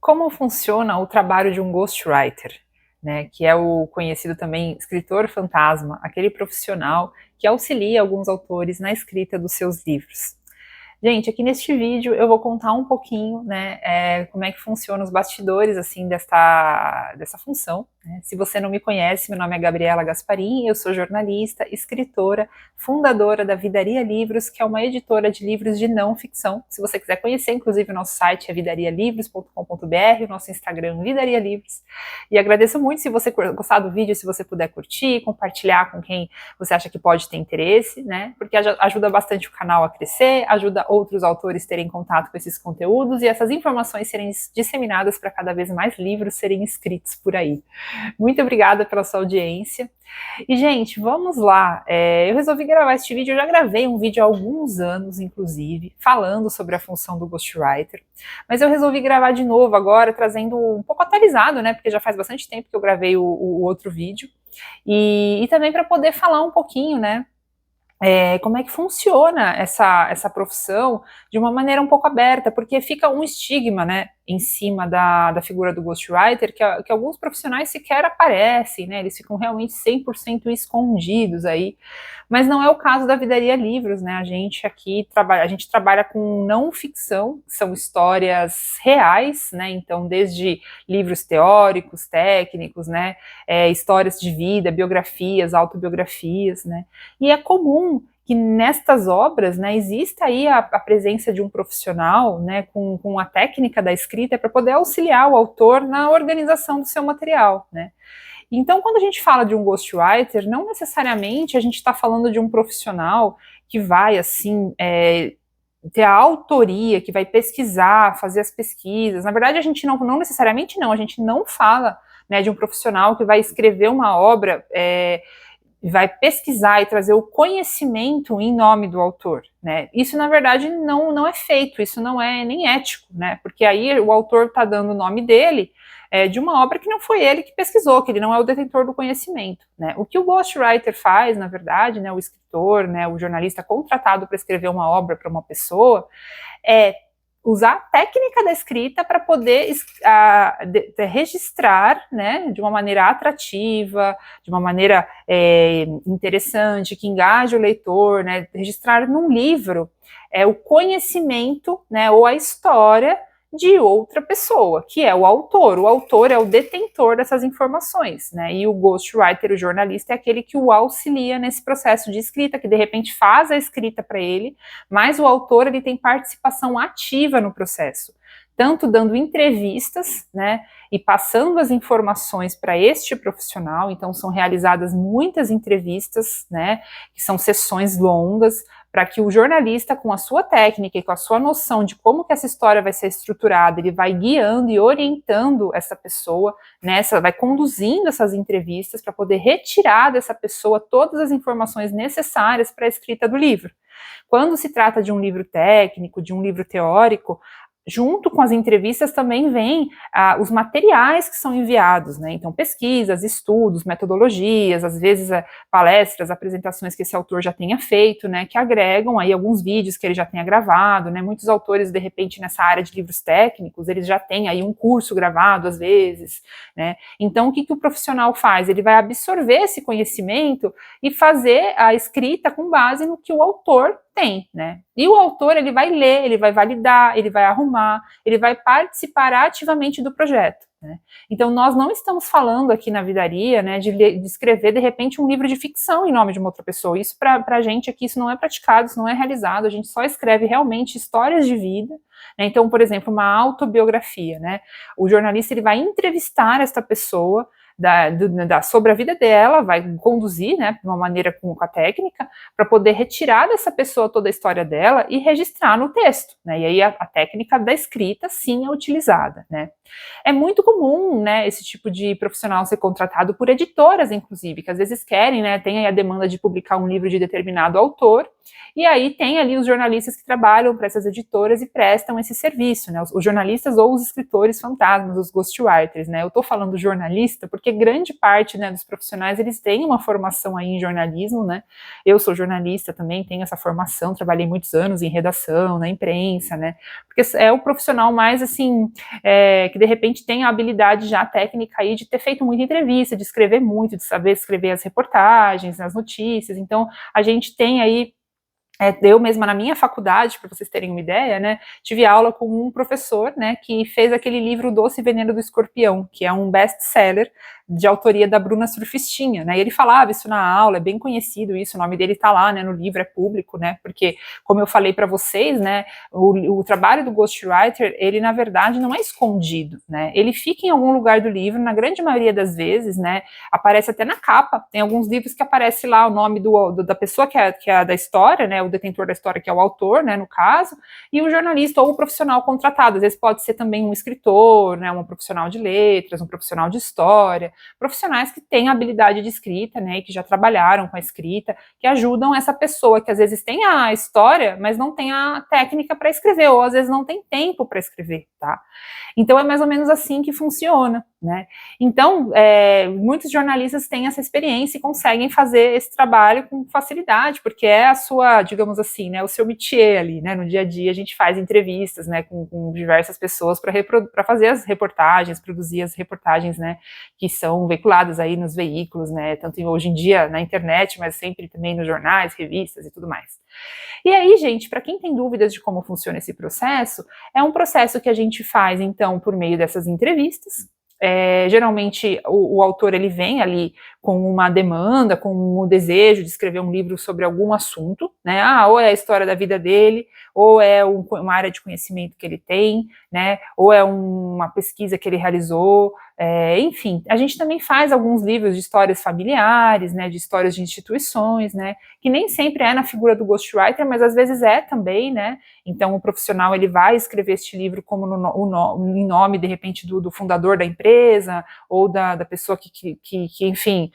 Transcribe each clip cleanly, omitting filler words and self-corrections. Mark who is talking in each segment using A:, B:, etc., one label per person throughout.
A: Como funciona o trabalho de um ghostwriter, né, que é o conhecido também escritor fantasma, aquele profissional que auxilia alguns autores na escrita dos seus livros. Gente, aqui neste vídeo eu vou contar um pouquinho, né, como é que funciona os bastidores, assim, dessa função, né? Se você não me conhece, meu nome é Gabriela Gasparim, eu sou jornalista, escritora, fundadora da Vidaria Livros, que é uma editora de livros de não ficção. Se você quiser conhecer, inclusive, o nosso site é vidarialivros.com.br, o nosso Instagram, Vidaria Livros. E agradeço muito se você gostar do vídeo, se você puder curtir, compartilhar com quem você acha que pode ter interesse, né? Porque ajuda bastante o canal a crescer, ajuda outros autores terem contato com esses conteúdos e essas informações serem disseminadas para cada vez mais livros serem escritos por aí. Muito obrigada pela sua audiência. E, gente, vamos lá. Eu resolvi gravar este vídeo, eu já gravei um vídeo há alguns anos, inclusive, falando sobre a função do ghostwriter, mas eu resolvi gravar de novo agora, trazendo um pouco atualizado, né? Porque já faz bastante tempo que eu gravei o outro vídeo. E também para poder falar um pouquinho, né, como é que funciona essa profissão de uma maneira um pouco aberta, porque fica um estigma, né, em cima da figura do ghostwriter, que alguns profissionais sequer aparecem, né, eles ficam realmente 100% escondidos aí, mas não é o caso da Vidaria Livros, né, a gente aqui trabalha com não ficção, são histórias reais, né, então desde livros teóricos, técnicos, né, histórias de vida, biografias, autobiografias, né, e é comum que nestas obras, né, exista aí a presença de um profissional, né, com a técnica da escrita para poder auxiliar o autor na organização do seu material, né. Então, quando a gente fala de um ghostwriter, não necessariamente a gente está falando de um profissional que vai, assim, ter a autoria, que vai pesquisar, fazer as pesquisas. Na verdade, a gente não necessariamente não, a gente não fala, né, de um profissional que vai escrever uma obra, vai pesquisar e trazer o conhecimento em nome do autor, né? Isso, na verdade, não é feito, isso não é nem ético, né? Porque aí o autor está dando o nome dele de uma obra que não foi ele que pesquisou, que ele não é o detentor do conhecimento, né? O que o ghostwriter faz, na verdade, né, o escritor, né, o jornalista contratado para escrever uma obra para uma pessoa, é usar a técnica da escrita para poder registrar, né, de uma maneira atrativa, de uma maneira interessante, que engaje o leitor, né, registrar num livro o conhecimento, né, ou a história de outra pessoa, que é o autor. O autor é o detentor dessas informações, né? E o ghostwriter, o jornalista, é aquele que o auxilia nesse processo de escrita, que de repente faz a escrita para ele, mas o autor ele tem participação ativa no processo, tanto dando entrevistas, né, e passando as informações para este profissional. Então são realizadas muitas entrevistas, né, que são sessões longas, para que o jornalista, com a sua técnica e com a sua noção de como que essa história vai ser estruturada, ele vai guiando e orientando essa pessoa, né, vai conduzindo essas entrevistas para poder retirar dessa pessoa todas as informações necessárias para a escrita do livro. Quando se trata de um livro técnico, de um livro teórico, junto com as entrevistas também vem os materiais que são enviados, né? Então, pesquisas, estudos, metodologias, às vezes palestras, apresentações que esse autor já tenha feito, né? Que agregam aí alguns vídeos que ele já tenha gravado, né? Muitos autores, de repente, nessa área de livros técnicos, eles já têm aí um curso gravado, às vezes, né? Então, o que o profissional faz? Ele vai absorver esse conhecimento e fazer a escrita com base no que o autor tem, né? E o autor, ele vai ler, ele vai validar, ele vai arrumar, ele vai participar ativamente do projeto, né? Então, nós não estamos falando aqui na Vidaria, né, de escrever, de repente, um livro de ficção em nome de uma outra pessoa. Isso, para a gente aqui, isso não é praticado, isso não é realizado, a gente só escreve realmente histórias de vida, né? Então, por exemplo, uma autobiografia, né? O jornalista, ele vai entrevistar esta pessoa, sobre a vida dela, vai conduzir, né, de uma maneira com a técnica, para poder retirar dessa pessoa toda a história dela e registrar no texto, né, e aí a técnica da escrita sim é utilizada, né. É muito comum, né, esse tipo de profissional ser contratado por editoras, inclusive, que às vezes querem, né, tem aí a demanda de publicar um livro de determinado autor, E aí tem ali os jornalistas que trabalham para essas editoras e prestam esse serviço, né? Os jornalistas ou os escritores fantasmas, os ghostwriters, né? Eu estou falando jornalista porque grande parte, né, dos profissionais, eles têm uma formação aí em jornalismo, né? Eu sou jornalista também, tenho essa formação, trabalhei muitos anos em redação, na imprensa, né? Porque é o profissional mais, assim, que de repente tem a habilidade já técnica aí de ter feito muita entrevista, de escrever muito, de saber escrever as reportagens, as notícias. Então, a gente tem aí eu mesma na minha faculdade, para vocês terem uma ideia, né, tive aula com um professor, né, que fez aquele livro Doce Veneno do Escorpião, que é um best-seller de autoria da Bruna Surfistinha, né, e ele falava isso na aula, é bem conhecido isso, o nome dele tá lá, né, no livro, é público, né, porque, como eu falei para vocês, né, o trabalho do ghostwriter, ele, na verdade, não é escondido, né, ele fica em algum lugar do livro, na grande maioria das vezes, né, aparece até na capa, tem alguns livros que aparece lá o nome da pessoa que é da história, né, o detentor da história, que é o autor, né, no caso, e o jornalista ou o profissional contratado. Às vezes pode ser também um escritor, né, um profissional de letras, um profissional de história, profissionais que têm habilidade de escrita, né, e que já trabalharam com a escrita, que ajudam essa pessoa que às vezes tem a história, mas não tem a técnica para escrever, ou às vezes não tem tempo para escrever, tá? Então é mais ou menos assim que funciona, né? Então, muitos jornalistas têm essa experiência e conseguem fazer esse trabalho com facilidade, porque é a sua, digamos assim, né, o seu métier ali, né? No dia a dia a gente faz entrevistas, né, com diversas pessoas para fazer as reportagens, produzir as reportagens, né, que são veiculadas aí nos veículos, né, tanto hoje em dia na internet, mas sempre também nos jornais, revistas e tudo mais. E aí, gente, para quem tem dúvidas de como funciona esse processo, é um processo que a gente faz, então, por meio dessas entrevistas. Geralmente o autor ele vem ali com uma demanda, com o desejo de escrever um livro sobre algum assunto, né? Ou é a história da vida dele, ou é uma área de conhecimento que ele tem, né? Ou é uma pesquisa que ele realizou, enfim. A gente também faz alguns livros de histórias familiares, né? De histórias de instituições, né? Que nem sempre é na figura do ghostwriter, mas às vezes é também, né? Então o profissional ele vai escrever este livro como em nome, de repente, do fundador da empresa, ou da pessoa que enfim,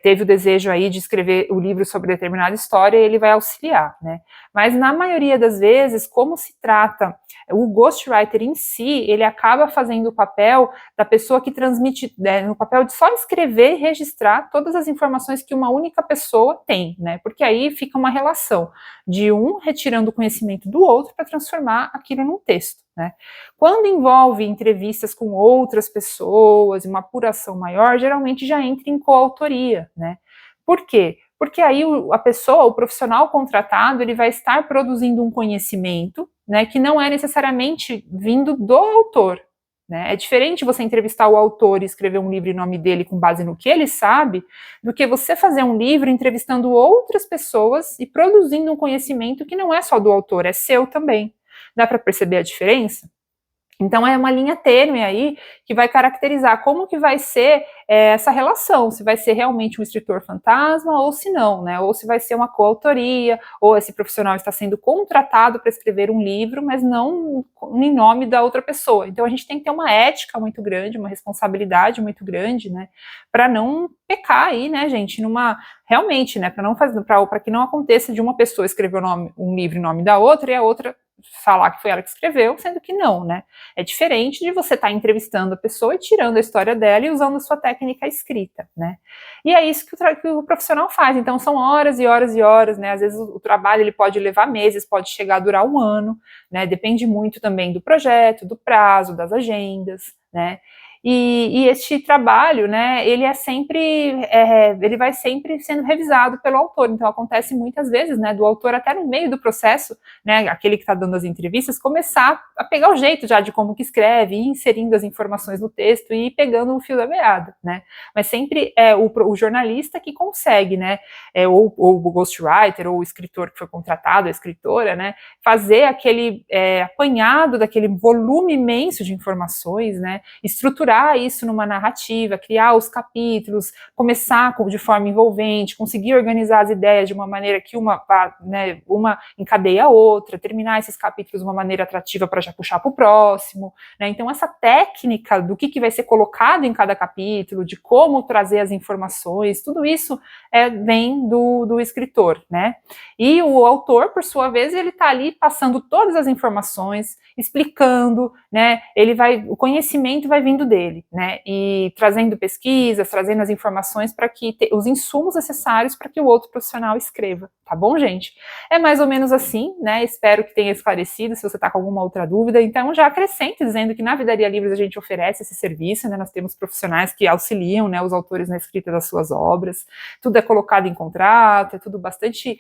A: teve o desejo aí de escrever o livro sobre determinada história, ele vai auxiliar, né? Mas na maioria das vezes, como se trata, o ghostwriter em si, ele acaba fazendo o papel da pessoa que transmite, no papel de só escrever e registrar todas as informações que uma única pessoa tem, né? Porque aí fica uma relação de um retirando o conhecimento do outro para transformar aquilo num texto, né? Quando envolve entrevistas com outras pessoas, uma apuração maior, geralmente já entra em coautoria, né? Por quê? Porque aí a pessoa, o profissional contratado, ele vai estar produzindo um conhecimento, né, que não é necessariamente vindo do autor, né? É diferente você entrevistar o autor e escrever um livro em nome dele com base no que ele sabe, do que você fazer um livro entrevistando outras pessoas e produzindo um conhecimento que não é só do autor, é seu também. Dá para perceber a diferença? Então é uma linha tênue aí que vai caracterizar como que vai ser essa relação, se vai ser realmente um escritor fantasma ou se não, né? Ou se vai ser uma coautoria, ou esse profissional está sendo contratado para escrever um livro, mas não em nome da outra pessoa. Então a gente tem que ter uma ética muito grande, uma responsabilidade muito grande, né? Para não pecar aí, né, gente, realmente, né? Para que não aconteça de uma pessoa escrever um livro em nome da outra e a outra falar que foi ela que escreveu, sendo que não, né? É diferente de você estar entrevistando a pessoa e tirando a história dela e usando a sua técnica escrita, né? E é isso que o profissional faz. Então são horas e horas e horas, né? Às vezes o trabalho ele pode levar meses, pode chegar a durar um ano, né? Depende muito também do projeto, do prazo, das agendas, né? E este trabalho, né, ele ele vai sempre sendo revisado pelo autor, então acontece muitas vezes, né, do autor até no meio do processo, né, aquele que está dando as entrevistas, começar a pegar o jeito já de como que escreve, ir inserindo as informações no texto e ir pegando o fio da meada, né, mas sempre é o jornalista que consegue, né, ou o ghostwriter, ou o escritor que foi contratado, a escritora, né, fazer aquele apanhado daquele volume imenso de informações, né, estruturar estruturar isso numa narrativa, criar os capítulos, começar de forma envolvente, conseguir organizar as ideias de uma maneira que uma encadeia a outra, terminar esses capítulos de uma maneira atrativa para já puxar para o próximo, né? Então essa técnica do que vai ser colocado em cada capítulo, de como trazer as informações, tudo isso vem do escritor, né? E o autor, por sua vez, ele está ali passando todas as informações, explicando, né? O conhecimento vai vindo dele, né? E trazendo pesquisas, trazendo as informações para que os insumos necessários para que o outro profissional escreva, tá bom, gente? É mais ou menos assim, né? Espero que tenha esclarecido. Se você está com alguma outra dúvida, então já acrescente dizendo que na Vidaria Livros a gente oferece esse serviço, né? Nós temos profissionais que auxiliam, né, os autores na escrita das suas obras. Tudo é colocado em contrato, é tudo bastante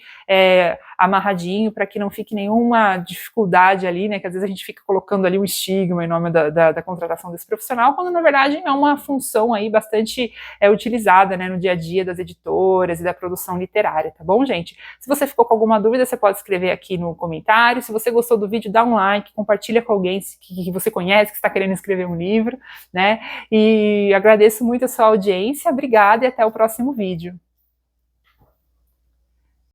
A: amarradinho para que não fique nenhuma dificuldade ali, né? Que às vezes a gente fica colocando ali um estigma em nome da contratação desse profissional, quando na verdade é uma função aí bastante utilizada, né, no dia a dia das editoras e da produção literária, tá bom, gente? Se você ficou com alguma dúvida, você pode escrever aqui no comentário. Se você gostou do vídeo, dá um like, compartilha com alguém que você conhece, que está querendo escrever um livro, né? E agradeço muito a sua audiência, obrigada e até o próximo vídeo.